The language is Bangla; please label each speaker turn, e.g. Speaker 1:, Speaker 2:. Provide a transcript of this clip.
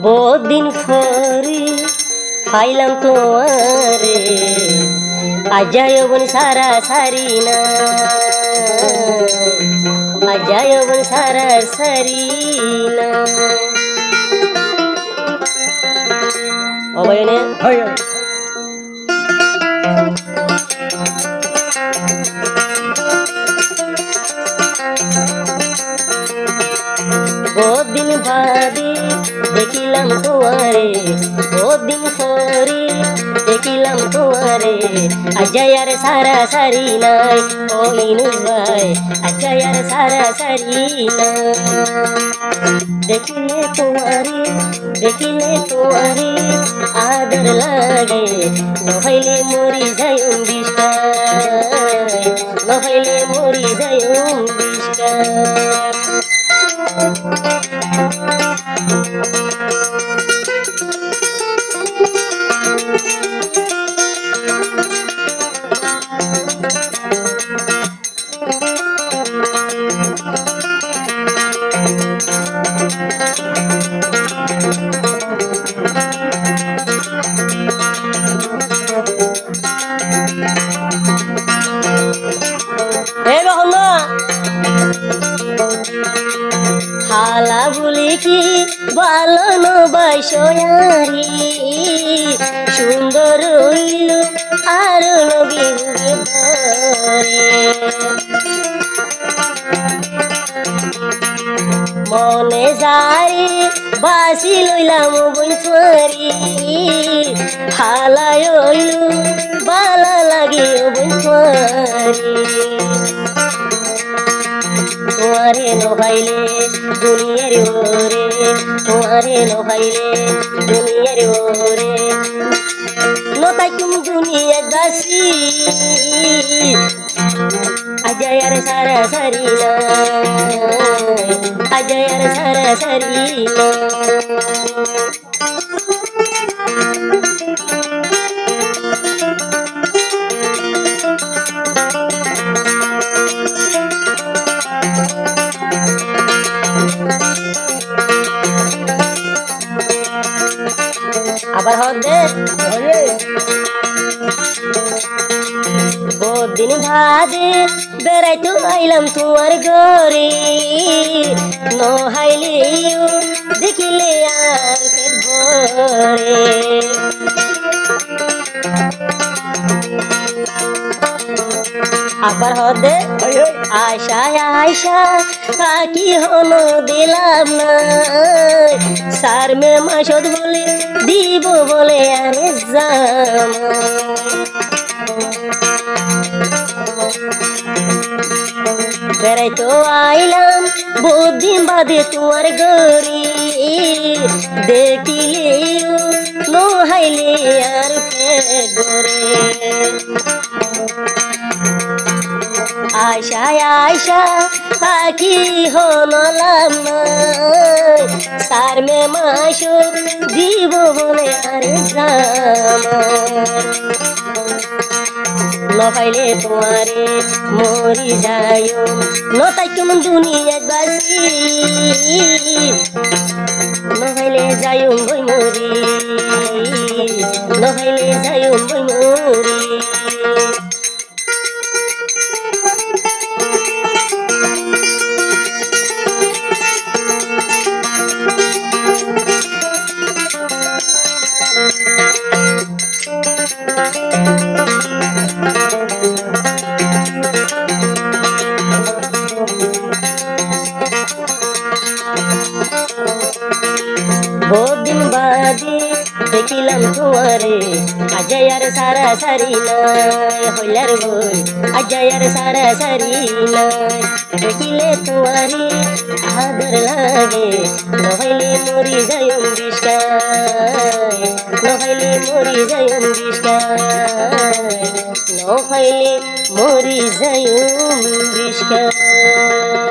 Speaker 1: बहुत दिन फरी पाइलाम तोरे आजायो बन सारा सारीना आजायो बन सारा सारीना ओ बहने बहुत दिन बादे देखिलाम तोरे बहुत दिन परे देखिलाम तोरे आजा यार सारा सारी নাই ও ইনুস ভাই आजा यार सारा सारी देखिले तोरे आदर लागे নহইলে মরি যায়ুম বিষ্কায় নহইলে মরি যায়ুম বিষ্কায় হালা বলি কি বালনো বাইশয়ারি সুন্দর হইল আর লগে মনে যায় বাসি লইলাম বইছারি হালায় হইল বালা লাগে বইছারি तुम्हारे नोबाइले दुनिया रे ओरे तुम्हारे नोबाइले दुनिया रे ओरे नोता तुम दुनिया दासी आजा यार सारा सारीना आजा यार सारा सारीना আবার হবে বহুত দিন বাদে বেড়াইতে আইলাম তোমার ঘরে নহাইলেও দেখিলে আর পেট ভরে আবার হবে আশা পাখি হলো দিলাম না সার মে মাসদ বলে দিব বলে আরে যাম বেড়াইতো আইলাম বহুত দিন বাদে তোমার গরি দেখিলেও নহাইলে আর পেট ভরে আশা পাখি হলাম না সার মে মাসো দিব বলে আরে যাম নপাইলে তোমারে মরি যায়ো নতাই কেমন দুনিয়া বাসি নহইলে যায়ুম বই মরি নহইলে যায়ুম বই মরি बहुत दिन बादे देखिलाम तोरे आजा यार सारा सारी নাই হইলার বই आजा यार सारा सारी নাই দেখিলে তোমারে আদর লাগে নহইলে মরি যায়ুম বিষ্কায় নহইলে মরি যায়ুম বিষ্কায় নহইলে মরি যায়ুম বিষ্কায়।